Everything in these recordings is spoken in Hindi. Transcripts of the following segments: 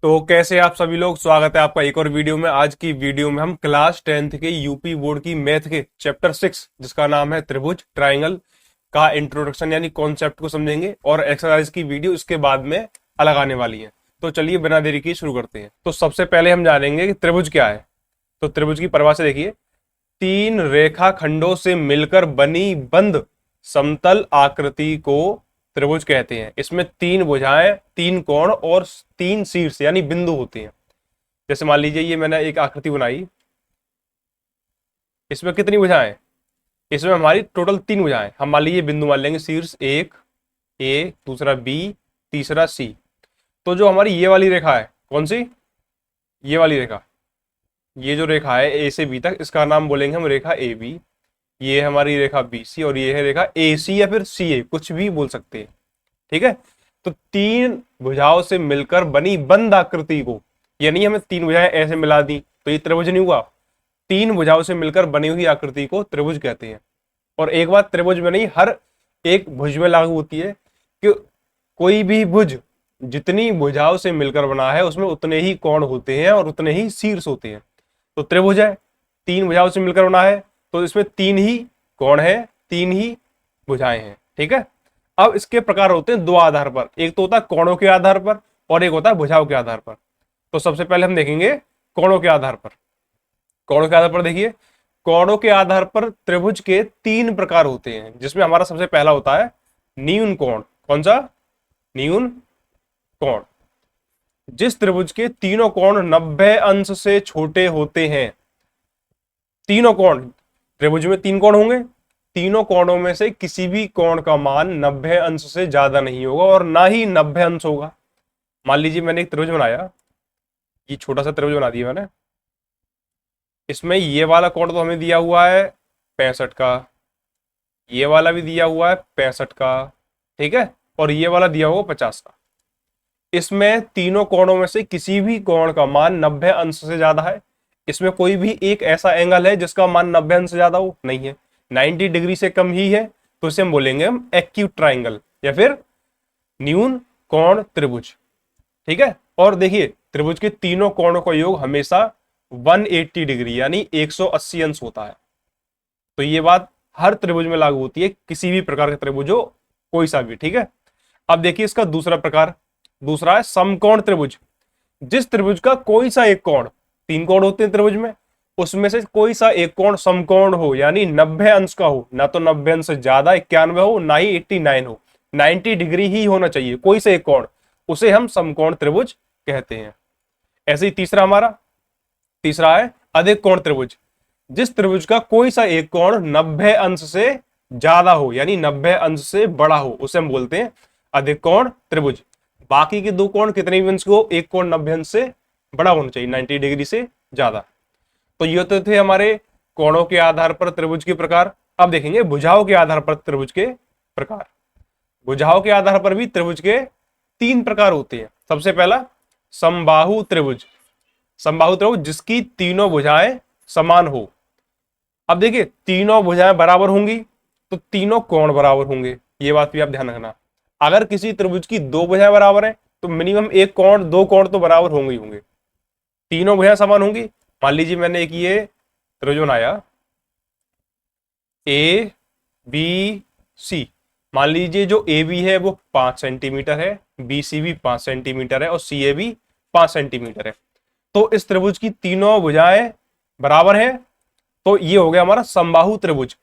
तो कैसे आप सभी लोग, स्वागत है आपका एक और वीडियो में। आज की वीडियो में हम क्लास 10th के यूपी बोर्ड की मैथ के चैप्टर 6 जिसका नाम है त्रिभुज ट्राइंगल का इंट्रोडक्शन यानी कॉन्सेप्ट को समझेंगे और एक्सरसाइज की वीडियो इसके बाद में अलग आने वाली है। तो चलिए बिना देरी की शुरू करते हैं। तो सबसे पहले हम जानेंगे कि त्रिभुज क्या है। तो त्रिभुज की परिभाषा देखिए, तीन रेखा खंडों से मिलकर बनी बंद समतल आकृति को त्रिभुज कहते हैं। इसमें तीन भुजाएं, तीन कोण और तीन शीर्ष यानी बिंदु होते हैं। जैसे मान लीजिए ये मैंने एक आकृति बनाई, इसमें कितनी भुजाएं? इसमें हमारी टोटल तीन भुजाएं। हम मान लीजिए बिंदु मान लेंगे, शीर्ष एक ए, दूसरा बी, तीसरा सी। तो जो हमारी ये वाली रेखा है, कौन सी? ये वाली रेखा, ये जो रेखा है ए से बी तक, इसका नाम बोलेंगे हम रेखा ए बी। ये है हमारी रेखा बी सी और ये है रेखा ए सी या फिर सी ए, कुछ भी बोल सकते हैं। ठीक है। तो तीन भुजाओं से मिलकर बनी बंद आकृति को, यानी हमें तीन भुजाएं ऐसे मिला दी तो ये त्रिभुज नहीं हुआ। तीन भुजाओं से मिलकर बनी हुई आकृति को त्रिभुज कहते हैं। और एक बात त्रिभुज में नहीं, हर एक भुज में लागू होती है कि कोई भी भुज जितनी भुजाओं से मिलकर बना है उसमें उतने ही कोण होते हैं और उतने ही शीर्ष होते हैं। तो त्रिभुज है, तीन भुजाओं से मिलकर बना है, तो इसमें तीन ही कोण है, तीन ही भुजाएं हैं। ठीक है। अब इसके प्रकार होते हैं दो आधार पर, एक तो होता है कोणों के आधार पर और एक होता है भुजाओं के आधार पर। तो सबसे पहले हम देखेंगे कोणों के आधार पर। कोणों के आधार पर देखिए, कोणों के आधार पर त्रिभुज के तीन प्रकार होते हैं, जिसमें हमारा सबसे पहला होता है न्यून कोण। कौन सा? न्यून कोण। जिस त्रिभुज के तीनों कोण 90 अंश से छोटे होते हैं। तीनों कोण, त्रिभुज में तीन कोण होंगे, तीनों कोणों में से किसी भी कोण का मान 90 अंश से ज्यादा नहीं होगा और ना ही 90 अंश होगा। मान लीजिए मैंने एक त्रिभुज बनाया, ये छोटा सा त्रिभुज बना दिया मैंने। इसमें ये वाला कोण तो हमें दिया हुआ है 65 का, ये वाला भी दिया हुआ है 65 का, ठीक है, और ये वाला दिया हुआ 50 का। इसमें तीनों कोणों में से किसी भी कोण का मान 90 अंश से ज्यादा है। इसमें कोई भी एक ऐसा एंगल है जिसका मान 90 अंश से ज्यादा हो? नहीं है। 90 डिग्री से कम ही है, तो इसे हम बोलेंगे हम एक्यूट ट्राइंगल या फिर न्यून कोण त्रिभुज। ठीक है। और देखिए त्रिभुज के तीनों कोणों का योग हमेशा 180 डिग्री यानी 180 अंश होता है। तो ये बात हर त्रिभुज में लागू होती है, किसी भी प्रकार का त्रिभुज हो, कोई सा भी। ठीक है। अब देखिए इसका दूसरा प्रकार, दूसरा है समकोण त्रिभुज। जिस त्रिभुज का कोई सा एक कोण, तीन कोण होते हैं त्रिभुज में, उसमें से कोई सा एक कोण समकोण हो यानी 90 अंश का हो, ना तो 90 अंश से ज्यादा 91 हो, ना ही 89 हो, 90 डिग्री ही होना चाहिए कोई से एक कोण, उसे हम समकोण त्रिभुज कहते हैं। ऐसे ही तीसरा हमारा, तीसरा है अधिक कोण त्रिभुज। जिस त्रिभुज का कोई सा एक कोण 90 अंश से ज्यादा हो यानी 90 अंश से बड़ा हो, उसे हम बोलते हैं अधिक कोण त्रिभुज। बाकी के दो कोण कितने भी अंश को, एक कोण 90 अंश से बड़ा होना चाहिए, 90 डिग्री से ज्यादा। तो ये तो थे हमारे कोणों के आधार पर त्रिभुज के प्रकार। अब देखेंगे भुजाओं के आधार पर त्रिभुज के प्रकार। भुजाओं के आधार पर भी त्रिभुज के तीन प्रकार होते हैं। सबसे पहला समबाहु त्रिभुज। समबाहु त्रिभुज जिसकी तीनों भुजाएं समान हो। अब देखिए तीनों भुजाएं बराबर होंगी तो तीनों कोण बराबर होंगे, ये बात भी आप ध्यान रखना। अगर किसी त्रिभुज की दो भुजाएं बराबर हैं तो मिनिमम एक कोण, दो कोण तो बराबर होंगे ही होंगे। तीनों भुजाएं समान होंगी। मान लीजिए मैंने एक ये त्रिभुज बनाया ए बी सी। मान लीजिए जो ए बी है वो 5 सेंटीमीटर है, बी सी भी 5 सेंटीमीटर है और सी ए भी 5 सेंटीमीटर है। तो इस त्रिभुज की तीनों भुजाएं बराबर हैं, तो ये हो गया हमारा समबाहु त्रिभुज।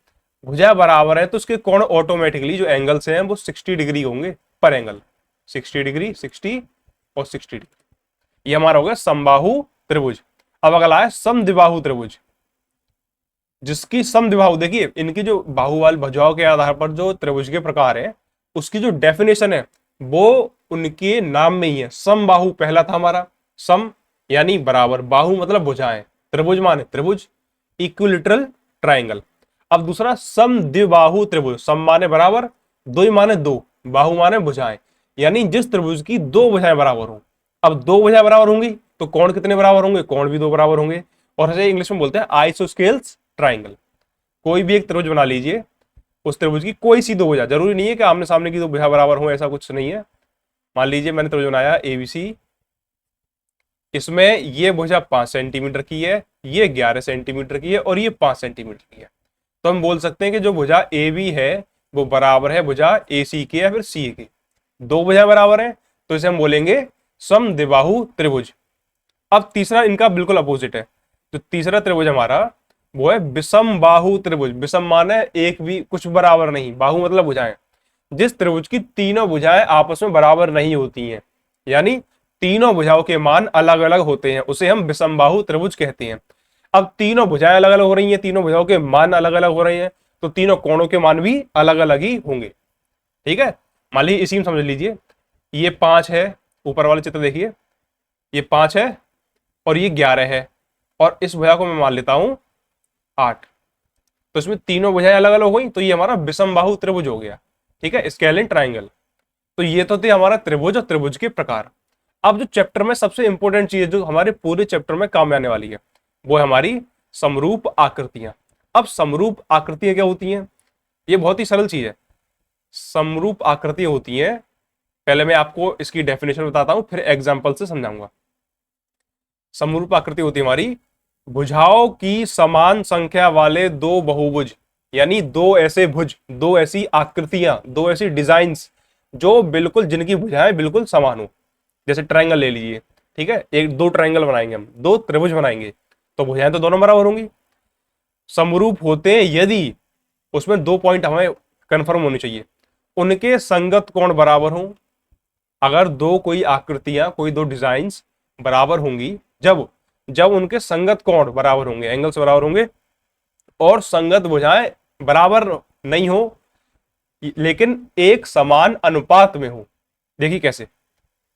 भुजा बराबर है तो उसके कोण ऑटोमेटिकली जो एंगल्स हैं वो 60 डिग्री होंगे पर एंगल, 60 डिग्री, 60 और 60 डिग्री। ये हमारा हो गया समबाहु त्रिभुज। अब अगला है समद्विबाहु त्रिभुज, जिसकी समद्विबाहु, देखिए इनकी जो बाहु वाली भुजाओं के आधार पर जो त्रिभुज के प्रकार है उसकी जो डेफिनेशन है वो उनके नाम में ही है। समबाहु पहला था हमारा, सम यानी बराबर, बाहु मतलब भुजाएं, त्रिभुज माने त्रिभुज, इक्विलैटरल ट्राइंगल। अब दूसरा समद्विबाहु त्रिभुज, सम माने बराबर, दो माने दो, बाहु माने भुजाएं, यानी जिस त्रिभुज की दो भुजाएं बराबर हो। अब दो भुजाएं बराबर होंगी तो कोण कितने बराबर होंगे? कोण भी दो बराबर होंगे। और ऐसे इंग्लिश में बोलते हैं आइसोस्केल्स ट्राइंगल। कोई भी एक त्रिभुज बना लीजिए, उस त्रिभुज की कोई सी दो भुजा, जरूरी नहीं है कि आमने सामने की दो भुजा बराबर हो, ऐसा कुछ नहीं है। मान लीजिए मैंने त्रिभुज बनाया एबीसी, इसमें ये भुजा 5 सेंटीमीटर की है, ये 11 सेंटीमीटर की है और ये 5 सेंटीमीटर की है। तो हम बोल सकते हैं कि जो भुजा ए बी है वो बराबर है भुजा ए सी की या फिर सी की। दो भुजा बराबर है तो इसे हम बोलेंगे समद्विबाहु त्रिभुज। अब तीसरा इनका बिल्कुल अपोजिट है। तो तीसरा त्रिभुज हमारा वो है विषम बाहु त्रिभुज। विषम माने एक भी कुछ बराबर नहीं, बाहु मतलब भुजाएं। जिस त्रिभुज की तीनों भुजाएं आपस में बराबर नहीं होती हैं, यानी तीनों भुजाओं के मान अलग अलग होते हैं, उसे हम विषम बाहु त्रिभुज कहते हैं। अब तीनों भुजाएं अलग अलग हो रही हैं, तीनों भुजाओं के मान अलग अलग हो रहे हैं, तो तीनों कोणों के मान भी अलग अलग ही होंगे। ठीक है, मान लीजिए इसी में समझ लीजिए, ये 5 है, ऊपर वाले चित्र देखिए, ये 5 है और ये 11 है, और इस भुजा को मैं मान लेता हूं 8। तो इसमें तीनों भुजाएं अलग अलग हो गई, तो ये हमारा विषम बाहु त्रिभुज हो गया। ठीक है, स्केलिन ट्राइंगल। तो ये तो थे हमारा त्रिभुज और त्रिभुज के प्रकार। अब जो चैप्टर में सबसे इंपॉर्टेंट चीज जो हमारे पूरे चैप्टर में काम आने वाली है वो है हमारी समरूप आकृतियां। अब समरूप आकृतियां क्या होती हैं? ये बहुत ही सरल चीज है। समरूप आकृतियां होती हैं, पहले मैं आपको इसकी डेफिनेशन बताता हूं, फिर एग्जाम्पल से समझाऊंगा। समरूप आकृति होती है हमारी भुजाओं की समान संख्या वाले दो बहुभुज, यानी दो ऐसे भुज, दो ऐसी आकृतियां, दो ऐसी डिजाइन्स जो बिल्कुल जिनकी भुजाएं बिल्कुल समान हो। जैसे ट्रायंगल ले लीजिए, ठीक है, एक दो ट्रायंगल बनाएंगे हम, दो त्रिभुज बनाएंगे, तो भुजाएं तो दोनों बराबर होंगी। समरूप होते हैं यदि उसमें दो पॉइंट हमें कंफर्म होनी चाहिए, उनके संगत कोण बराबर हों। अगर दो कोई आकृतियां, कोई दो डिजाइन्स बराबर होंगी, जब जब उनके संगत कोण बराबर होंगे, एंगल्स बराबर होंगे, और संगत भुजाएं बराबर नहीं हो लेकिन एक समान अनुपात में हो। देखिए कैसे,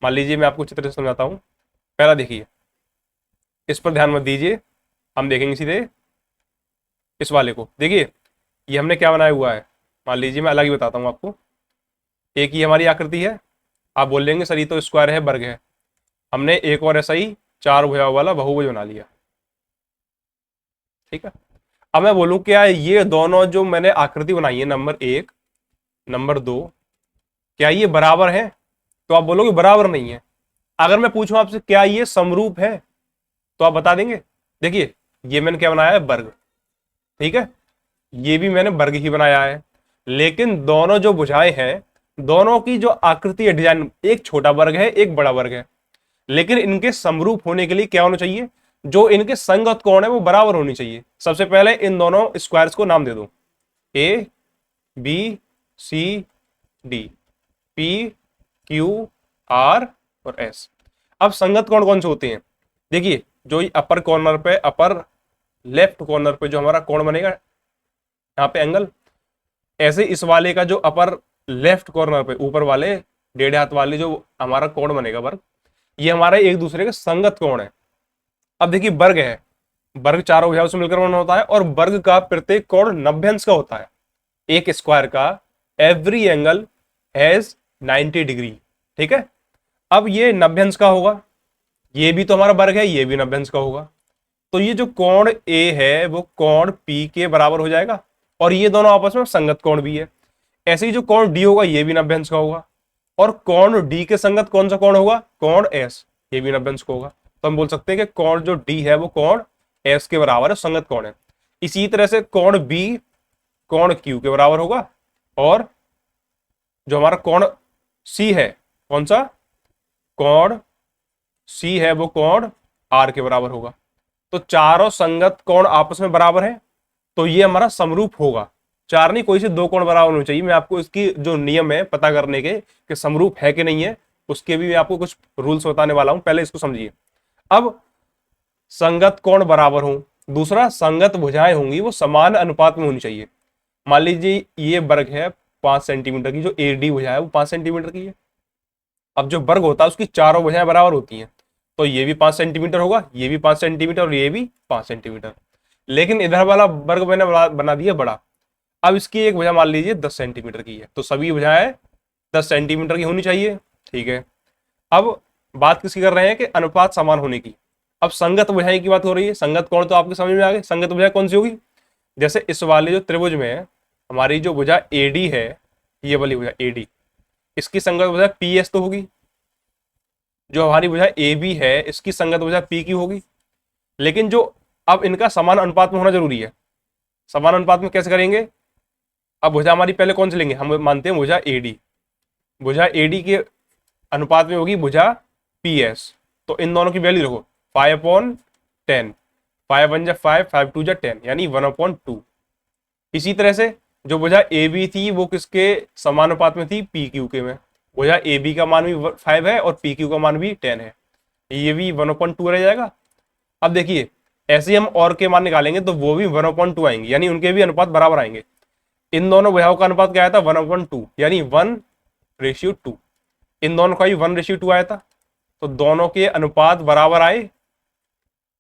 मान लीजिए मैं आपको चित्र से समझाता हूं। पहला देखिए, इस पर ध्यान मत दीजिए, हम देखेंगे सीधे इस वाले को। देखिए ये हमने क्या बनाया हुआ है, मान लीजिए मैं अलग ही बताता हूं आपको। एक ही हमारी आकृति है, आप बोल लेंगे सर ये तो स्क्वायर है, वर्ग है। हमने एक और ऐसा ही चार भुजाओं वाला बहुभुज बना लिया। ठीक है, अब मैं बोलूं क्या ये दोनों जो मैंने आकृति बनाई है, नंबर 1 नंबर 2, क्या ये बराबर है? तो आप बोलोगे बराबर नहीं है। अगर मैं पूछूं आपसे क्या ये समरूप है, तो आप बता देंगे। देखिए ये मैंने क्या बनाया है, वर्ग। ठीक है, ये भी मैंने वर्ग ही बनाया है, लेकिन दोनों जो भुजाएं हैं, दोनों की जो आकृति है, डिजाइन, एक छोटा वर्ग है एक बड़ा वर्ग है, लेकिन इनके समरूप होने के लिए क्या होना चाहिए, जो इनके संगत कोण है वो बराबर होनी चाहिए। सबसे पहले इन दोनों स्क्वायर्स को नाम दे दो, A B C D, P Q R और एस। अब संगत कोण कौन से होते हैं? देखिए जो अपर कॉर्नर पे, अपर लेफ्ट कॉर्नर पे जो हमारा कोण बनेगा, यहाँ पे एंगल, ऐसे इस वाले का जो अपर लेफ्ट कॉर्नर पे, ऊपर वाले डेढ़ हाथ वाले जो हमारा कोण बनेगा वर्ग, ये हमारे एक दूसरे के संगत कोण है। अब देखिए वर्ग है, वर्ग चारों भुजाओं से मिलकर बना होता है, और वर्ग का प्रत्येक कोण 90 अंश का होता है। एक स्क्वायर का एवरी एंगल हैज 90 डिग्री। ठीक है, अब ये 90 अंश का होगा, ये भी तो हमारा वर्ग है, ये भी 90 अंश का होगा, तो ये जो कोण ए है वो कोण पी के बराबर हो जाएगा, और ये दोनों आपस में संगत कोण भी है। ऐसे ही जो कोण डी होगा ये भी 90 अंश का होगा, और कोण डी के संगत कौन सा कोण होगा, कोण एस, ये भी 90 अंश का होगा। तो हम बोल सकते हैं कि कोण जो डी है वो कोण एस के बराबर है, संगत कोण है। इसी तरह से कोण बी कोण क्यू के बराबर होगा, और जो हमारा कोण सी है, कौन सा कोण सी है वो कोण आर के बराबर होगा। तो चारों संगत कोण आपस में बराबर है, तो ये हमारा समरूप होगा। चार नहीं, कोई से दो कोण बराबर होने चाहिए। मैं आपको इसकी जो नियम है पता करने के कि समरूप है कि नहीं है, उसके भी मैं आपको कुछ रूल्स बताने वाला हूं, पहले इसको समझिए। अब संगत कोण बराबर हो, दूसरा संगत भुजाएं होंगी वो समान अनुपात में होनी चाहिए। मान लीजिए ये वर्ग है 5 सेंटीमीटर की, जो एडी भुजा है वो 5 सेंटीमीटर की है। अब जो वर्ग होता है उसकी चारों भुजाएं बराबर होती हैं, तो ये भी 5 सेंटीमीटर होगा, ये भी 5 सेंटीमीटर और ये भी 5 सेंटीमीटर। लेकिन इधर वाला वर्ग मैंने बना दिया बड़ा। अब इसकी एक भुजा मान लीजिए 10 सेंटीमीटर की है, तो सभी भुजाएं 10 सेंटीमीटर की होनी चाहिए। ठीक है, अब बात किसकी कर रहे हैं कि अनुपात समान होने की। अब संगत भुजाएं की बात हो रही है। संगत कोण तो आपके समझ में आ गए, संगत भुजा कौन सी होगी? जैसे इस वाले जो त्रिभुज में है, हमारी जो भुजा एडी है, ये वाली भुजा एडी, इसकी संगत भुजा पी एस तो होगी। जो हमारी भुजा ए बी है इसकी संगत भुजा पी क्यू होगी। लेकिन जो अब इनका समान अनुपात में होना जरूरी है। समान अनुपात में कैसे करेंगे? अब भुजा हमारी पहले कौन सी लेंगे? हम मानते हैं भुजा ए डी। भुजा ए डी के अनुपात में होगी भुजा पी एस। तो इन दोनों की वैल्यू रखो 5/10, 5 1 जा 5, 5 2 जा 10, यानी 1/2। इसी तरह से जो भुजा ए बी थी वो किसके समानुपात में थी? पी क्यू के में। भुजा ए बी का मान भी 5 है और पी क्यू का मान भी 10 है, ये भी 1/2 रह जाएगा। अब देखिए ऐसे ही हम और के मान निकालेंगे तो वो भी 1/2 आएंगे, यानी उनके भी अनुपात बराबर आएंगे। इन दोनों भुजाओं का अनुपात क्या आया था? 1/2, यानी 1:2। इन दोनों का भी 1:2 आया था, तो दोनों के अनुपात बराबर आए,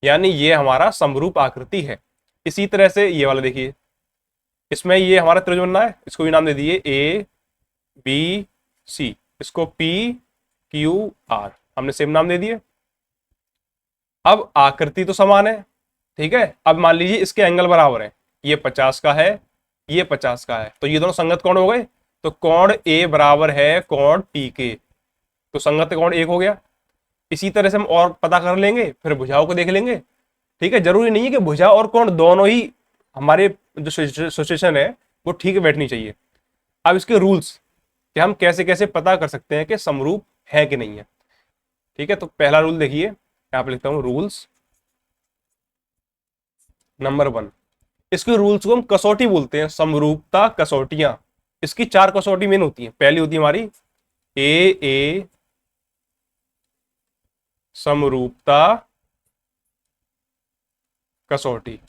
यानी ये हमारा समरूप आकृति है। इसी तरह से ये वाला देखिए, इसमें ये हमारा त्रिभुज बनना है, इसको भी नाम दे दिए ए बी सी, इसको पी क्यू आर, हमने सेम नाम दे दिए। अब आकृति तो समान है, ठीक है। अब मान लीजिए इसके एंगल बराबर है, ये 50 का है, ये 50 का है, तो ये दोनों संगत कोण हो गए। तो कोण ए बराबर है कोण पी के, तो संगत कोण 1 हो गया। इसी तरह से हम और पता कर लेंगे, फिर भुजाओं को देख लेंगे, ठीक है। जरूरी नहीं है कि भुजा और कोण दोनों ही हमारे जो सिचुएशन है वो ठीक बैठनी चाहिए। अब इसके रूल्स कि हम कैसे कैसे पता कर सकते हैं कि समरूप है कि नहीं है, ठीक है। तो पहला रूल देखिए, यहाँ पे लिखता हूं रूल्स नंबर 1। इसके रूल्स को हम कसौटी बोलते हैं, समरूपता कसौटियां। इसकी 4 कसौटी मेन होती हैं। पहली होती है हमारी ए समरूपता कसौटी।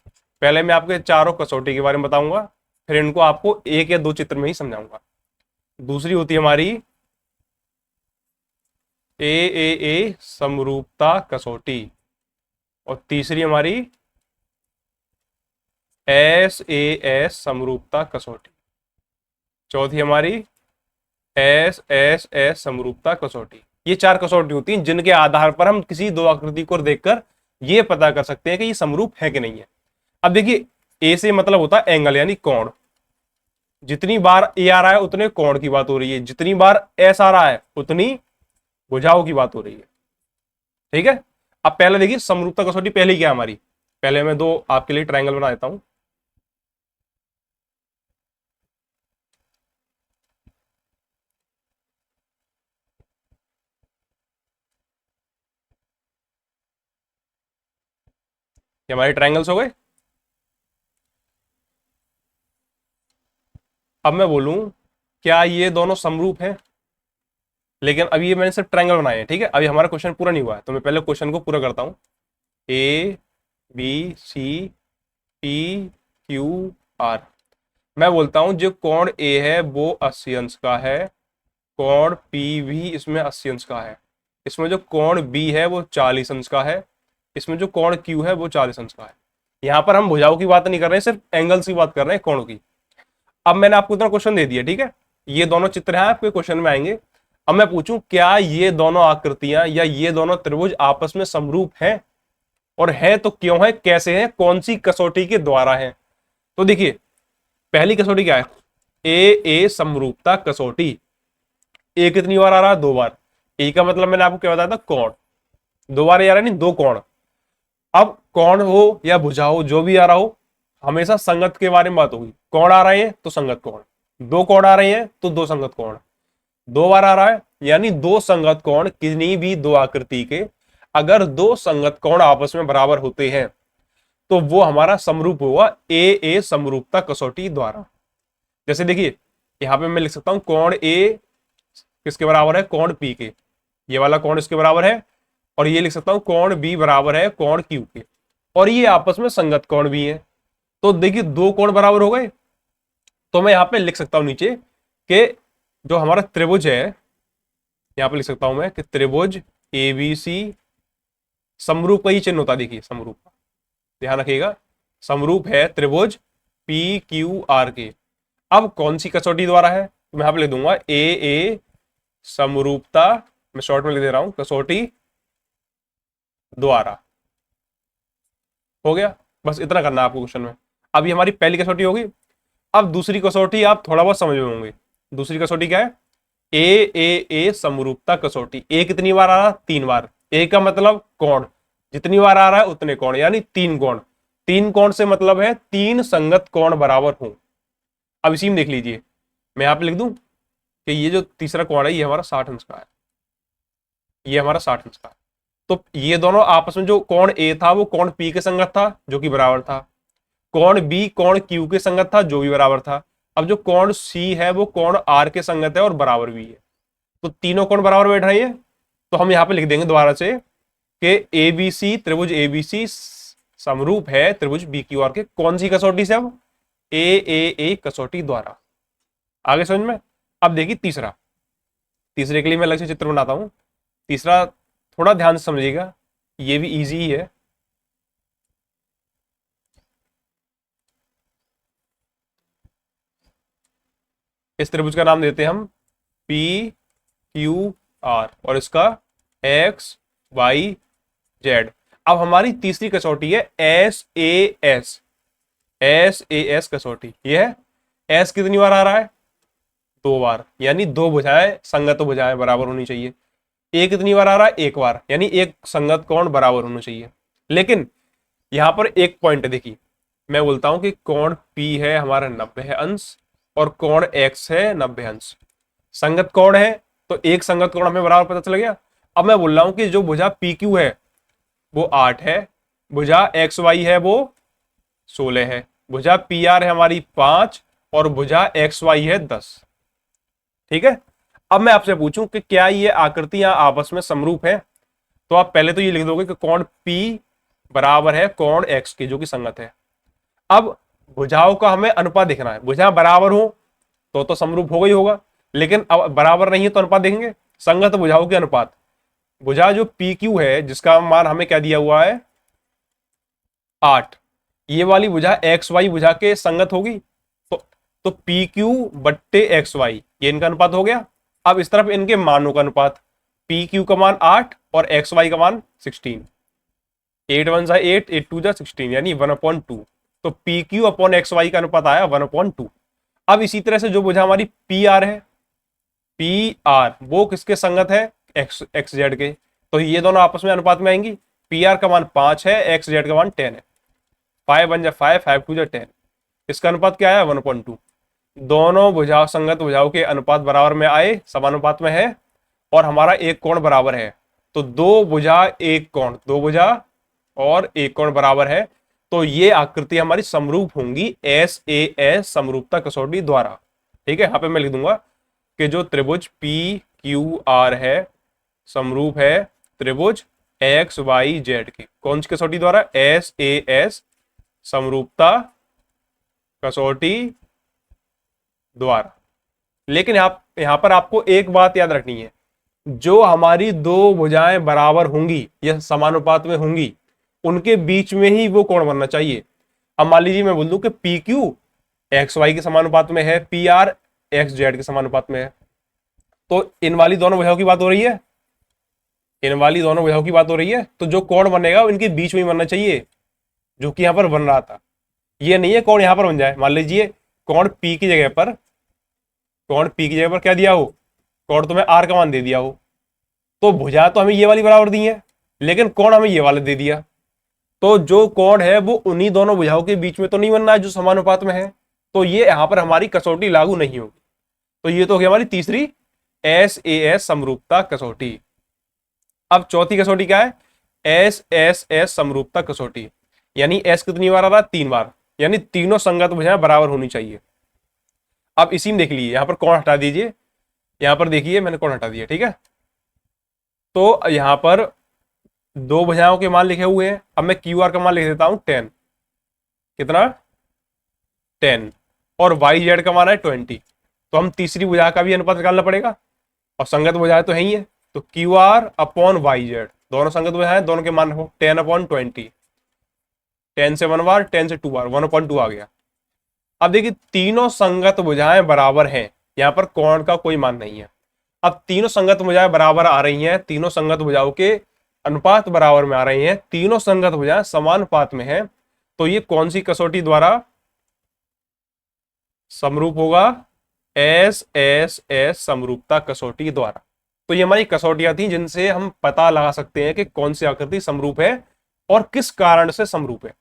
पहले मैं आपको चारों कसौटी के बारे में बताऊंगा, फिर इनको आपको 1 या 2 चित्र में ही समझाऊंगा। दूसरी होती है हमारी ए समरूपता कसौटी, और तीसरी हमारी एस समरूपता कसौटी, चौथी हमारी एस समरूपता कसौटी। ये 4 कसौटी होती हैं जिनके आधार पर हम किसी दो आकृति को देखकर ये पता कर सकते हैं कि ये समरूप है कि नहीं है। अब देखिए ए से मतलब होता है एंगल यानी कोण। जितनी बार ए आ रहा है उतने कोण की बात हो रही है, जितनी बार एस आ रहा है उतनी भुजाओं की बात हो रही है, ठीक है। अब पहले देखिए समरूपता कसौटी पहले क्या है हमारी। पहले मैं 2 आपके लिए ट्रायंगल बना देता हूं। ये हमारे ट्रायंगल्स हो गए। अब मैं बोलूं क्या ये दोनों समरूप हैं? लेकिन अभी ये मैंने सिर्फ ट्रायंगल बनाए हैं, ठीक है। अभी हमारा क्वेश्चन पूरा नहीं हुआ है, तो मैं पहले क्वेश्चन को पूरा करता हूं। A B C P Q R. मैं बोलता हूं जो कोण ए है वो 80 अंश का है, कोण पी भी इसमें 80 अंश का है, इसमें जो कोण बी है वो 40 अंश का है, इसमें जो कोण क्यू है वो 40 अंश का है। यहाँ पर हम भुजाओं की बात नहीं कर रहे हैं, सिर्फ एंगल्स की बात कर रहे हैं, कोणों की। अब मैंने आपको इतना क्वेश्चन दे दिया, ठीक है। ये दोनों चित्र हैं आपके क्वेश्चन में आएंगे। अब मैं पूछूं क्या ये दोनों आकृतियां या ये दोनों त्रिभुज आपस में समरूप हैं, और है तो क्यों है, कैसे है, कौन सी कसौटी के द्वारा है। तो देखिए पहली कसौटी क्या है? ए समरूपता कसौटी। ए कितनी बार आ रहा है? 2 बार। ए का मतलब मैंने आपको क्या बताया था? कोण। 2 बार आ रहा है, नहीं 2 कोण। अब कोण हो या भुजा हो, जो भी आ रहा हो, हमेशा संगत के बारे में बात होगी। कोण आ रहे हैं तो संगत कोण, 2 कोण आ रहे हैं तो 2 संगत कोण। 2 बार आ रहा है यानी 2 संगत कोण किन्हीं भी 2 आकृति के अगर 2 संगत कोण आपस में बराबर होते हैं तो वो हमारा समरूप होगा ए समरूपता कसौटी द्वारा। जैसे देखिए यहां पे मैं लिख सकता हूं कोण ए किसके बराबर है? कोण पी के। ये वाला कोण इसके बराबर है, और ये लिख सकता हूं कोण बी बराबर है कोण क्यू के, और ये आपस में संगत कोण भी है। तो देखिए 2 कोण बराबर हो गए, तो मैं यहां पे लिख सकता हूं नीचे कि जो हमारा त्रिभुज है, यहां पे लिख सकता हूं मैं कि त्रिभुज एबीसी समरूप का ही चिन्ह होता है। देखिए समरूप, ध्यान रखिएगा, समरूप है त्रिभुज पी क्यू आर के। अब कौन सी कसौटी द्वारा है? तो मैं यहां पे लिख दूंगा ए समरूपता, मैं शॉर्ट में लिख दे रहा हूं, कसौटी द्वारा। हो गया, बस इतना करना है आपको क्वेश्चन में। अब ये हमारी पहली कसौटी होगी। अब दूसरी कसौटी आप थोड़ा बहुत समझ में होंगे। दूसरी कसौटी क्या है? ए समरूपता कसौटी। ए कितनी बार आ रहा है? 3 बार। ए का मतलब कोण, जितनी बार आ रहा है उतने कोण, यानी 3 कोण। 3 कोण से मतलब है 3 संगत कोण बराबर हों। अब इसी में देख लीजिए, मैं यहां पे लिख दूं कि ये जो तीसरा कोण है ये हमारा 60 अंश का है, ये हमारा 60 अंश का है। तो ये दोनों आपस में, जो कोण ए था वो कोण पी के संगत था जो कि बराबर था, कोण बी कोण क्यू के संगत था जो भी बराबर था। अब जो कोण सी है वो कोण आर के संगत है और बराबर भी है। तो तीनों कोण बराबर बैठ रही है। तो हम यहाँ पे लिख देंगे दोबारा से कि एबीसी, त्रिभुज एबीसी समरूप है त्रिभुज बी क्यू आर के कौन सी कसौटी से? अब ए कसौटी द्वारा। आगे समझ में? अब देखिए तीसरा, तीसरे के लिए मैं अलग से चित्र बनाता हूं। तीसरा थोड़ा ध्यान से समझिएगा, ये भी इजी ही है। इस त्रिभुज का नाम देते हैं हम पी क्यू आर और इसका एक्स वाई जेड। अब हमारी तीसरी कसौटी है एस ए एस कसौटी। ये है एस कितनी बार आ रहा है? 2 बार, यानी 2 भुजाएं संगत भुजाएं बराबर होनी चाहिए। ए कितनी बार आ रहा है? 1 बार, यानी एक संगत कोण बराबर होना चाहिए। लेकिन यहां पर एक पॉइंट देखिए, मैं बोलता हूं कि कोण पी है हमारा 90 अंश और कोण एक्स है 90 अंश। संगत कोण है तो एक संगत कोण हमें बराबर पता चल गया। अब मैं बोल रहा हूं कि जो भुजा पी क्यू है वो 8 है, भुजा एक्स वाई है वो 16 है, भुजा पी आर है हमारी 5 और भुजा एक्स वाई है 10। ठीक है। अब मैं आपसे पूछूं कि क्या ये आकृतियां आपस में समरूप है? तो आप पहले तो ये लिख दोगे कि कोण P बराबर है कोण X के जो कि संगत है। अब भुजाओं का हमें अनुपात देखना है। भुजा बराबर हो तो समरूप होगा ही होगा, लेकिन अब बराबर नहीं है तो अनुपात देखेंगे। संगत भुजाओं के अनुपात, भुजा जो PQ है जिसका मान हमें क्या दिया हुआ है 8, ये वाली भुजा XY भुजा के संगत होगी। तो PQ बट्टे XY ये इनका अनुपात हो गया। अब इस तरफ इनके मानों का अनुपात, PQ का मान 8 और XY का मान 16, 8 1 8, 8 2 16, यानी 1/2। तो PQ अपॉन XY का अनुपात आया 1/2। अब इसी तरह से जो भुजा हमारी PR है, PR वो किसके संगत है? XZ के। तो ये दोनों आपस में अनुपात में आएंगी। PR का मान 5 है, XZ का मान 10 है। 5 1 5, 5 2 10, इसका अनुपात क्या आया 1/2। दोनों भुजा संगत भुजाओं के अनुपात बराबर में आए, समानुपात में है और हमारा एक कोण बराबर है। तो 2 भुजा एक कोण, 2 भुजा और एक कोण बराबर है। तो ये आकृति हमारी समरूप होंगी एस समरूपता कसौटी द्वारा। ठीक है। यहां पे मैं लिख दूंगा कि जो त्रिभुज पी क्यू आर है समरूप है त्रिभुज एक्स वाई जेड के कौन सी कसौटी द्वारा? एस समरूपता कसौटी द्वारा। लेकिन यहां पर आपको एक बात याद रखनी है, जो हमारी 2 भुजाएं बराबर होंगी या समानुपात में होंगी उनके बीच में ही वो कोण बनना चाहिए। अब मान लीजिए मैं बोल दूं कि पी क्यू एक्स वाई के समानुपात में है, पी आर एक्स जेड के समानुपात में है, तो इन वाली दोनों भुजाओं की बात हो रही है, इन वाली दोनों भुजाओं की बात हो रही है। तो जो कोण बनेगा वो इनके बीच में ही बनना चाहिए, जो कि यहां पर बन रहा था। ये नहीं है कोण यहां पर बन जाए। मान लीजिए कोण पी की जगह पर, कोण पी की जगह पर क्या दिया हो, कोण तुम्हें आर का मान दे दिया हो, तो भुजा तो हमें ये वाली बराबर दी है लेकिन कोण हमें ये वाला दे दिया। तो जो कोण है वो उन्हीं दोनों भुजाओं के बीच में तो नहीं बनना है जो समानुपात में है। तो ये यहां पर हमारी कसौटी लागू नहीं होगी। तो ये तो होगी हमारी तीसरी एस समरूपता कसौटी। अब चौथी कसौटी क्या है? एस समरूपता कसौटी, यानी एस कितनी बार आ रहा है? 3 बार, यानी तीनों संगत भुजाएं बराबर होनी चाहिए। अब इसी में देख लीजिए, यहां पर कोण हटा दीजिए, यहां पर देखिए मैंने कोण हटा दिया। ठीक है। तो यहां पर 2 भुजाओं के मान लिखे हुए हैं। अब मैं क्यू आर का मान लिख देता हूं 10, कितना 10, और वाई जेड का मान है 20। तो हम तीसरी भुजा का भी अनुपात निकालना पड़ेगा और संगत भुजाएं तो है ही है। तो Q R upon Y Z दोनों संगत भुजाएं, दोनों के मान हो 10/20, 10 से 1 बार, 10 से 2 बार, 1/2 आ गया। अब देखिए तीनों संगत भुजाएं बराबर हैं, यहां पर कोण का कोई मान नहीं है। अब तीनों संगत भुजाएं बराबर आ रही हैं, तीनों संगत भुजाओं के अनुपात बराबर में आ रही हैं, तीनों संगत भुजाएं समानुपात में हैं। तो ये कौन सी कसौटी द्वारा समरूप होगा? SSS समरूपता कसौटी द्वारा। तो ये हमारी कसौटियां थी जिनसे हम पता लगा सकते हैं कि कौन सी आकृति समरूप है और किस कारण से समरूप है।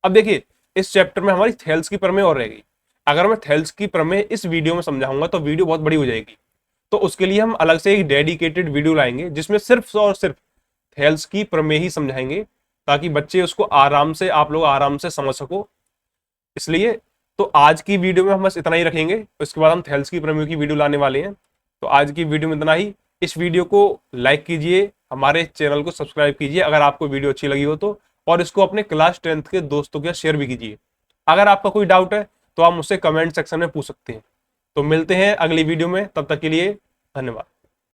अब देखिए इस चैप्टर में हमारी थेल्स की प्रमेय और रहेगी। अगर मैं थेल्स की प्रमेय इस वीडियो में समझाऊंगा तो वीडियो बहुत बड़ी हो जाएगी, तो उसके लिए हम अलग से एक डेडिकेटेड वीडियो लाएंगे जिसमें सिर्फ और सिर्फ थेल्स की प्रमेय ही समझाएंगे, ताकि बच्चे उसको आराम से, आप लोग आराम से समझ सको। इसलिए तो आज की वीडियो में हम बस इतना ही रखेंगे, उसके बाद हम थेल्स की प्रमेय की वीडियो लाने वाले हैं। तो आज की वीडियो में इतना ही। इस वीडियो को लाइक कीजिए, हमारे चैनल को सब्सक्राइब कीजिए अगर आपको वीडियो अच्छी लगी हो तो, और इसको अपने क्लास 10th के दोस्तों के साथ शेयर भी कीजिए। अगर आपका कोई डाउट है तो आप मुझसे कमेंट सेक्शन में पूछ सकते हैं। तो मिलते हैं अगली वीडियो में, तब तक के लिए धन्यवाद।